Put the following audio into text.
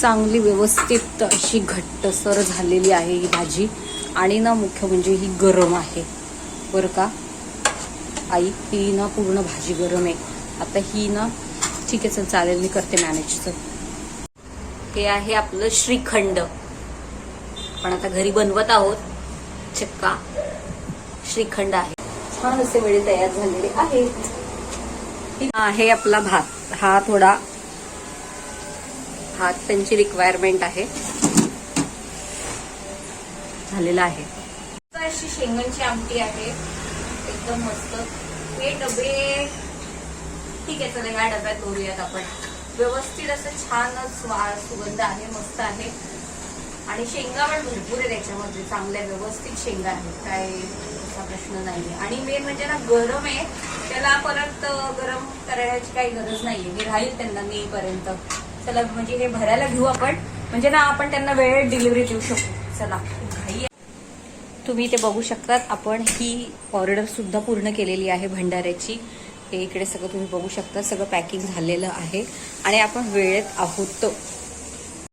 चांगली व्यवस्थित अशी घट्टसर झालेली आहे ही भाजी. आणि ना मुख्य म्हणजे ही गरम आहे बरं का आई, ही ना पूर्ण भाजी गरम आहे. आता ही ना ठीक आहे, चल चालेल, मी करते मॅनेज. हे आहे आपलं श्रीखंड. आपण आता घरी बनवत आहोत. चक्का श्रीखंड आहे. छान असे वेळे तयार झालेले आहेत. आहे आपला भात. हा थोडा भात त्यांची रिक्वायरमेंट आहे, झालेला आहे. अशी शेंगांची आमटी आहे, एकदम मस्त. हे डबे ठीक आहे, चला या डब्यात भरूयात आपण. व्यवस्थित असं छान सुगंध आहे, मस्त आहे. आणि शेंगा पण भरपूर आहे त्याच्यामध्ये, चांगल्या व्यवस्थित शेंगा आहेत, काय असा प्रश्न नाहीये. आणि मेन म्हणजे ना गरम आहे, त्याला परत गरम करायची काही गरज नाहीये, मी राहील त्यांना नेईपर्यंत. चला म्हणजे हे भरायला घेऊ आपण, म्हणजे ना आपण त्यांना वेळेत डिलिव्हरी देऊ शकतो. चला घाई. तुम्ही ते बघू शकतात, आपण ही ऑर्डर सुद्धा पूर्ण केलेली आहे भंडाऱ्याची. हे इकडे सगळं तुम्ही बघू शकता, सगळं पॅकिंग झालेलं आहे आणि आपण वेळेत आहोत.